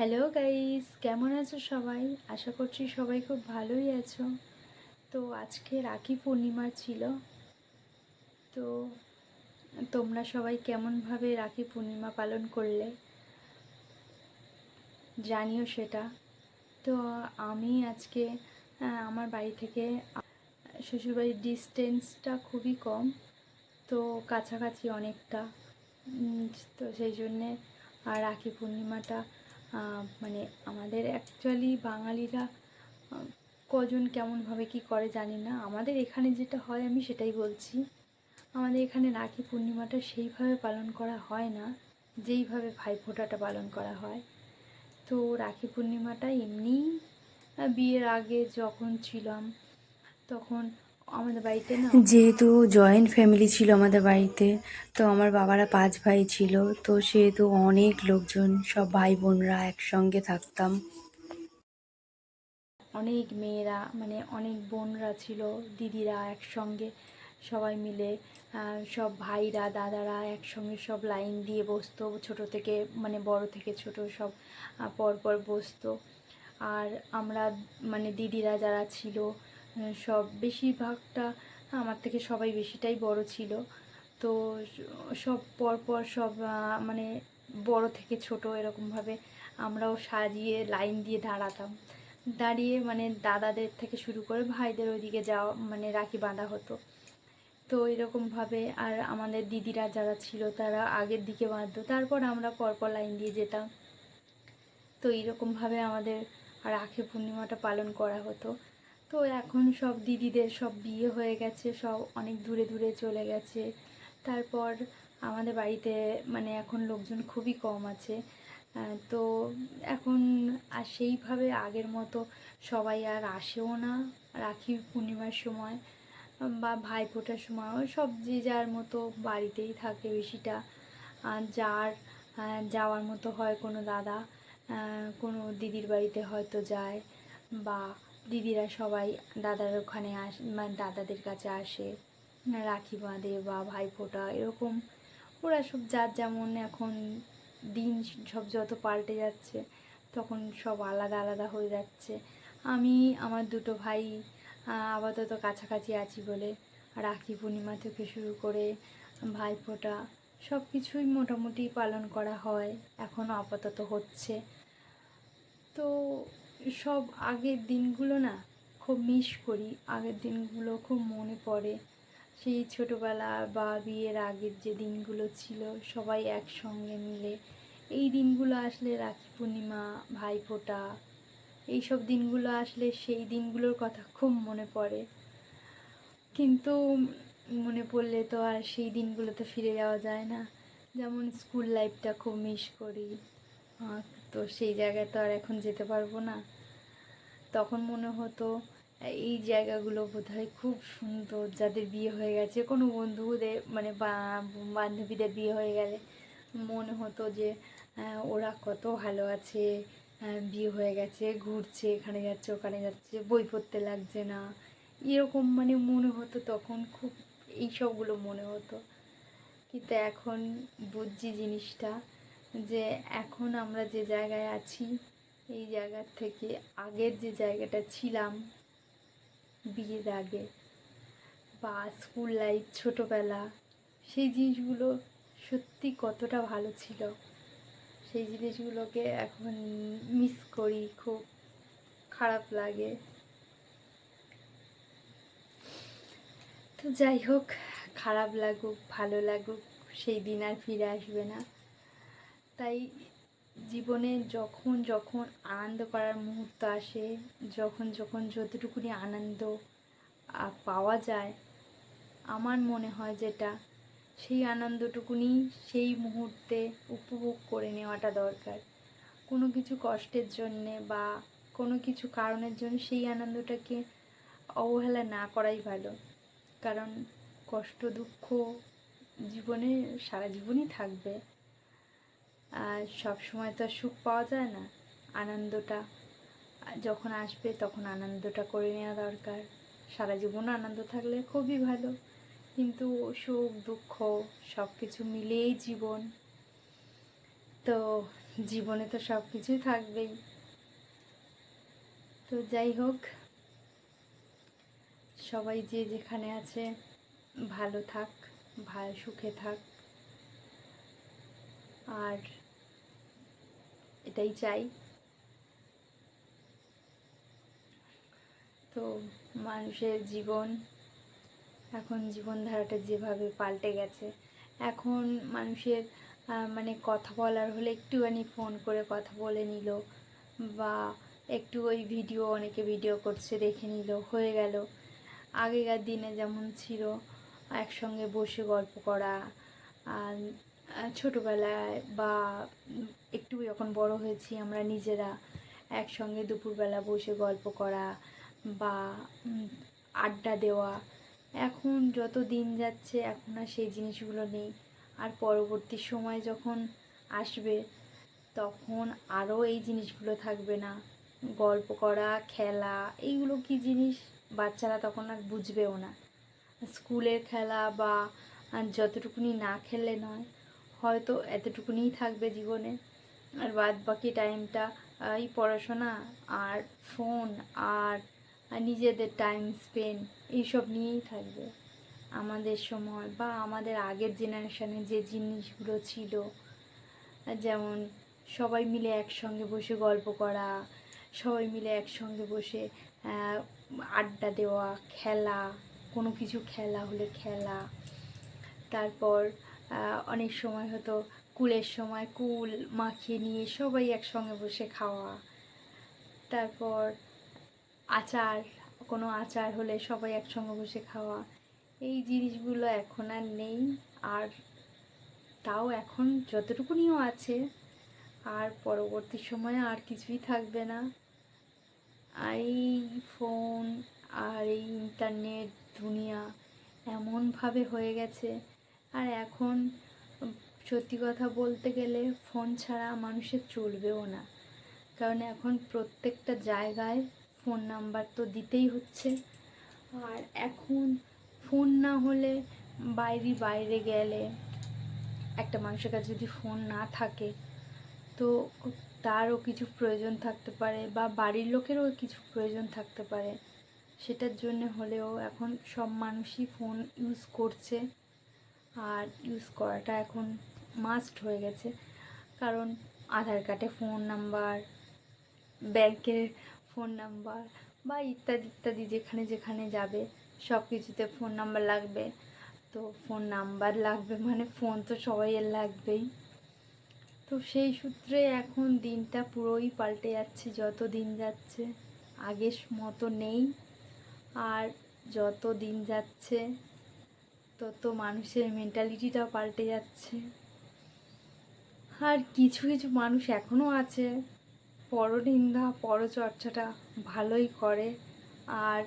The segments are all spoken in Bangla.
হ্যালো গাইস, কেমন আছো সবাই? আশা করছি সবাই খুব ভালোই আছো। তো আজকে রাখি পূর্ণিমা ছিল। তো তোমরা সবাই কেমনভাবে রাখি পূর্ণিমা পালন করলে জানিও সেটা। তো আমি আজকে আমার বাড়ি থেকে শ্বশুরবাড়ির ডিস্টেন্সটা খুবই কম, তো কাছাকাছি অনেকটা। উম, তো সেই জন্যে রাখি পূর্ণিমাটা মানে আমাদের অ্যাকচুয়ালি বাঙালিরা আহ, কজন কেমনভাবে কি করে জানি না। আমাদের এখানে যেটা হয় আমি সেটাই বলছি। আমাদের এখানে রাখি পূর্ণিমাটা সেইভাবে পালন করা হয় না যেইভাবে ভাইফোঁটাটা পালন করা হয়। তো রাখি পূর্ণিমাটা এমনিই বিয়ের আগে যখন ছিলাম তখন আমাদের বাড়িতে না, যেহেতু জয়েন্ট ফ্যামিলি ছিল আমাদের বাড়িতে, তো আমার বাবারা 5 ভাই ছিল। তো সেহেতু অনেক লোকজন, সব ভাই বোনরা একসঙ্গে থাকতাম। অনেক মেয়েরা মানে অনেক বোনরা ছিল, দিদিরা একসঙ্গে সবাই মিলে সব ভাইরা দাদারা একসঙ্গে সব লাইন দিয়ে বসতো, ছোট থেকে মানে বড় থেকে ছোট সব পর পর বসতো। আর আমরা মানে দিদিরা যারা ছিল সব বেশিরভাগটা আমার থেকে সবাই বেশিটাই বড় ছিল। তো সব পরপর সব মানে বড় থেকে ছোট এরকমভাবে আমরাও সাজিয়ে লাইন দিয়ে দাঁড়াতাম। দাঁড়িয়ে মানে দাদাদের থেকে শুরু করে ভাইদের ওইদিকে যাওয়া মানে রাখি বাঁধা হতো। তো এরকমভাবে আর আমাদের দিদিরা যারা ছিল তারা আগের দিকে বাঁধতো, তারপর আমরা পরপর লাইন দিয়ে যেতাম। তো এইরকমভাবে আমাদের রাখি পূর্ণিমাটা পালন করা হতো। তো এখন সব দিদিদের সব বিয়ে হয়ে গেছে, সব অনেক দূরে দূরে চলে গেছে। তারপর আমাদের বাড়িতে মানে এখন লোকজন খুবই কম আছে। তো এখন আর সেইভাবে আগের মতো সবাই আর আসেও না রাখি পূর্ণিমার সময় বা ভাইফোঁটার সময়। ওই সব যে যার মতো বাড়িতেই থাকে বেশিটা। যার যাওয়ার মতো হয় কোনো দাদা কোনো দিদির বাড়িতে হয়তো যায়, বা দিদিরা সবাই দাদার ওখানে মানে দাদাদের কাছে আসে, রাখি বাঁধে বা ভাইফোঁটা এরকম। ওরা সব যার যেমন এখন দিন সব যত পাল্টে যাচ্ছে তখন সব আলাদা আলাদা হয়ে যাচ্ছে। আমি আমার দুটো ভাই আপাতত কাছাকাছি আছি বলে রাখি পূর্ণিমা থেকে শুরু করে ভাইফোঁটা সব কিছুই মোটামুটি পালন করা হয়, এখনও আপাতত হচ্ছে। তো সব আগের দিনগুলো না খুব মিস করি, আগের দিনগুলো খুব মনে পড়ে। সেই ছোটোবেলা বা বিয়ের আগের যে দিনগুলো ছিল সবাই একসঙ্গে মিলে, এই দিনগুলো আসলে রাখি পূর্ণিমা ভাইফোঁটা এইসব দিনগুলো আসলে সেই দিনগুলোর কথা খুব মনে পড়ে। কিন্তু মনে পড়লে তো আর সেই দিনগুলোতে ফিরে যাওয়া যায় না। যেমন স্কুল লাইফটা খুব মিস করি, তো সেই জায়গায় তো আর এখন যেতে পারবো না। তখন মনে হতো এই জায়গাগুলো বোধহয় খুব সুন্দর, যাদের বিয়ে হয়ে গেছে কোনো বন্ধুদের মানে বান্ধবীদের বিয়ে হয়ে গেলে মনে হতো যে ওরা কত ভালো আছে, বিয়ে হয়ে গেছে, ঘুরছে, এখানে যাচ্ছে ওখানে যাচ্ছে, বই পড়তে লাগছে না, এরকম মানে মনে হতো তখন খুব। এই সবগুলো মনে হতো। কিন্তু এখন বুঝছি জিনিসটা, যে এখন আমরা যে জায়গায় আছি এই জায়গার থেকে আগের যে জায়গাটা ছিলাম বিয়ের আগে বা স্কুল লাইফ ছোটোবেলা, সেই জিনিসগুলো সত্যি কতটা ভালো ছিল। সেই জিনিসগুলোকে এখন মিস করি, খুব খারাপ লাগে। তো যাই হোক, খারাপ লাগুক ভালো লাগুক সেই দিন আর ফিরে আসবে না। তাই জীবনে যখন যখন আনন্দ করার মুহূর্ত আসে, যখন যখন যতটুকুনি আনন্দ পাওয়া যায়, আমার মনে হয় যেটা সেই আনন্দটুকুনি সেই মুহূর্তে উপভোগ করে নেওয়াটা দরকার। কোনো কিছু কষ্টের জন্যে বা কোনো কিছু কারণের জন্য সেই আনন্দটাকে অবহেলা না করাই ভালো। কারণ কষ্ট দুঃখ জীবনে সারা জীবনই থাকবে, আর সব সময় তো আর সুখ পাওয়া যায় না। আনন্দটা যখন আসবে তখন আনন্দটা করে নেওয়া দরকার। সারা জীবন আনন্দ থাকলে খুবই ভালো, কিন্তু সুখ দুঃখ সব কিছু মিলেই জীবন। তো জীবনে তো সব কিছুই থাকবেই। তো যাই হোক, সবাই যে যেখানে আছে ভালো থাক, ভালো সুখে থাক, আর এটাই চাই। তো মানুষের জীবন, এখন জীবনধারাটা যেভাবে পাল্টে গেছে, এখন মানুষের মানে কথা বলার হলে একটুখানি ফোন করে কথা বলে নিল, বা একটু ওই ভিডিও, অনেকে ভিডিও করছে দেখে নিল, হয়ে গেল। আগেকার দিনে যেমন ছিল একসঙ্গে বসে গল্প করা, আর ছোটোবেলায় বা একটু যখন বড় হয়েছি আমরা নিজেরা একসঙ্গে দুপুরবেলা বসে গল্প করা বা আড্ডা দেওয়া, এখন যত দিন যাচ্ছে এখন আর সেই জিনিসগুলো নেই। আর পরবর্তী সময় যখন আসবে তখন আরও এই জিনিসগুলো থাকবে না। গল্প করা, খেলা, এইগুলো কী জিনিস বাচ্চারা তখন আর বুঝবেও না। স্কুলের খেলা বা যতটুকুনি না খেললে নয়, হয়তো এতটুকুনিই থাকবে জীবনে, আর বাদ বাকি টাইমটা এই পড়াশোনা আর ফোন আর নিজেদের টাইম স্পেন্ড এইসব নিয়েই থাকবে। আমাদের সময় বা আমাদের আগের জেনারেশানে যে জিনিসগুলো ছিল, যেমন সবাই মিলে একসঙ্গে বসে গল্প করা, সবাই মিলে একসঙ্গে বসে আড্ডা দেওয়া, খেলা, কোনো কিছু খেলা হলে খেলা, তারপর অনেক সময় হতো কুলের সময় কুল মাখিয়ে নিয়ে সবাই একসঙ্গে বসে খাওয়া, তারপর আচার, কোনো আচার হলে সবাই একসঙ্গে বসে খাওয়া, এই জিনিসগুলো এখন আর নেই। আর তাও এখন যতটুকুনিও আছে, আর পরবর্তী সময়ে আর কিছুই থাকবে না। আর এই ফোন আর এই ইন্টারনেট দুনিয়া এমনভাবে হয়ে গেছে, আর এখন সত্যি কথা বলতে গেলে ফোন ছাড়া মানুষের চলবেও না। কারণ এখন প্রত্যেকটা জায়গায় ফোন নাম্বার তো দিতেই হচ্ছে। আর এখন ফোন না হলে বাইরে গেলে একটা মানুষের কাছে যদি ফোন না থাকে, তো তারও কিছু প্রয়োজন থাকতে পারে বা বাড়ির লোকেরও কিছু প্রয়োজন থাকতে পারে, সেটার জন্য হলেও এখন সব মানুষই ফোন ইউজ করছে। আর ইউজ করাটা এখন মাস্ট হয়ে গেছে, কারণ আধার কার্ডে ফোন নাম্বার, ব্যাংকের ফোন নাম্বার বা ইত্যাদি ইত্যাদি যেখানে যেখানে যাবে সব কিছুতে ফোন নাম্বার লাগবে। তো ফোন নাম্বার লাগবে মানে ফোন তো সবাইয়ের লাগবেই। তো সেই সূত্রে এখন দিনটা পুরোই পাল্টে যাচ্ছে, যত দিন যাচ্ছে আগের মতো নেই। আর যত দিন যাচ্ছে তত মানুষের মেন্টালিটিটাও পাল্টে যাচ্ছে। আর কিছু কিছু মানুষ এখনও আছে পরনিন্দা পরচর্চাটা ভালোই করে, আর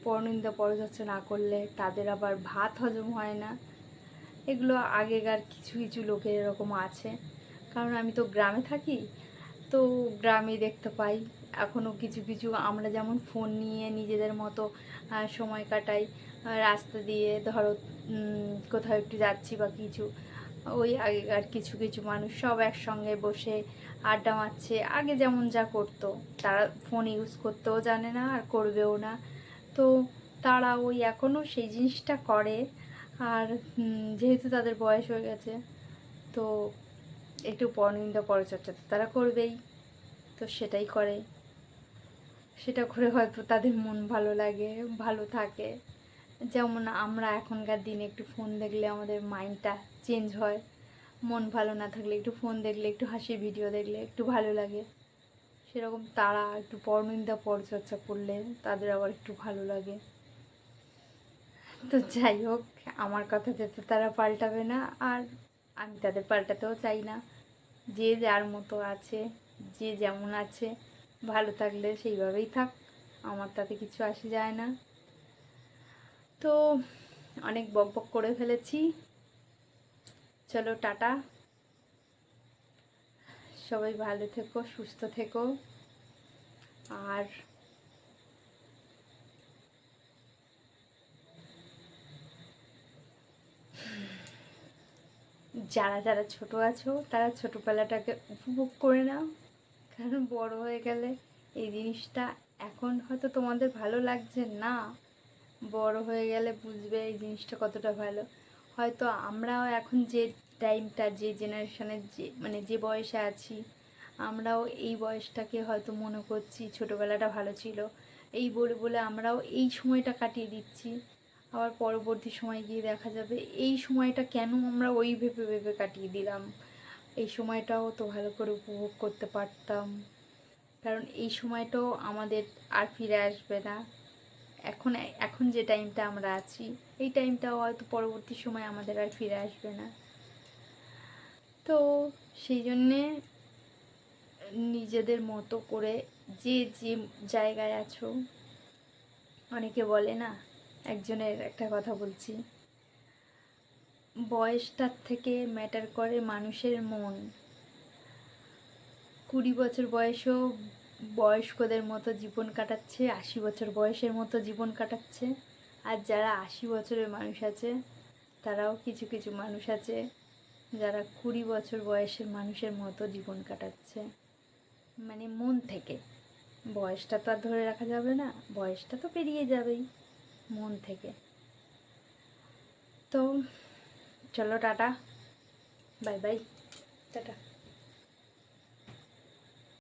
পরনিন্দা পরচর্চা না করলে তাদের আবার ভাত হজম হয় না। এগুলো আগেকার কিছু কিছু লোকের এরকম আছে, কারণ আমি তো গ্রামে থাকি, তো গ্রামে দেখতে পাই এখনও কিছু কিছু, আমরা যেমন ফোন নিয়ে নিজেদের মতো সময় কাটাই, রাস্তা দিয়ে ধরো কোথাও একটু যাচ্ছি বা কিছু, ওই আগেকার কিছু কিছু মানুষ সব একসঙ্গে বসে আড্ডা মারছে, আগে যেমন যা করতো, তারা ফোন ইউজ করতেও জানে না আর করবেও না। তো তারা ওই এখনও সেই জিনিসটা করে। আর যেহেতু তাদের বয়স হয়ে গেছে, তো একটু পরনিন্দা পরচর্চা তো তারা করবেই, তো সেটাই করে, সেটা করে হয়তো তাদের মন ভালো লাগে, ভালো থাকে। যেমন আমরা এখনকার দিনে একটু ফোন দেখলে আমাদের মাইন্ডটা চেঞ্জ হয়, মন ভালো না থাকলে একটু ফোন দেখলে, একটু হাসির ভিডিও দেখলে একটু ভালো লাগে, সেরকম তারা একটু পরনিন্দা পরচর্চা করলে তাদের আবার একটু ভালো লাগে। তো যাই হোক, আমার কথাতে তো তারা পাল্টাবে না, আর আমি তাদের পাল্টাতেও চাই না। যে যার মতো আছে, যে যেমন আছে, ভালো থাকলে সেইভাবেই থাক, আমার তাতে কিছু আসে যায় না। তো অনেক বকবক করে ফেলেছি, চলো টাটা, সবাই ভালো থেকো, সুস্থ থেকো, আর যারা যারা ছোট আছো তারা ছোটোবেলাটাকে উপভোগ করে নাও, কারণ বড় হয়ে গেলে এই জিনিসটা এখন হয়তো তোমাদের ভালো লাগছে না, বড় হয়ে গেলে বুঝবে এই জিনিসটা কতটা ভালো। হয়তো আমরাও এখন যে টাইমটা, যে জেনারেশনের, যে বয়সে আছি, আমরাও এই বয়সটাকে হয়তো মনে করছি ছোটোবেলাটা ভালো ছিল, এই বলে বলে আমরাও এই সময়টা কাটিয়ে দিচ্ছি। আবার পরবর্তী সময় গিয়ে দেখা যাবে এই সময়টা কেন আমরা ওই ভেবে ভেবে কাটিয়ে দিলাম, এই সময়টাও তো ভালো করে উপভোগ করতে পারতাম, কারণ এই সময়টাও আমাদের আর ফিরে আসবে না। এখন এখন যে টাইমটা আমরা আছি, এই টাইমটাও হয়তো পরবর্তী সময় আমাদের আর ফিরে আসবে না। তো সেই জন্যে নিজেদের মতো করে যে যে জায়গায় আছো, অনেকে বলে না, একজনের একটা কথা বলছি, বয়সটার থেকে ম্যাটার করে মানুষের মন। 20 বছর বয়সেও বয়স্কদের মতো জীবন কাটাচ্ছে, 80 বছর বয়সের মতো জীবন কাটাচ্ছে। আর যারা 80 বছরের মানুষ আছে, তারাও কিছু কিছু মানুষ আছে যারা 20 বছর বয়সের মানুষের মতো জীবন কাটাচ্ছে, মানে মন থেকে। বয়সটা তো আর ধরে রাখা যাবে না, বয়সটা তো পেরিয়ে যাবেই, মন থেকে। তো চলো টাটা, বাই বাই, টাটা।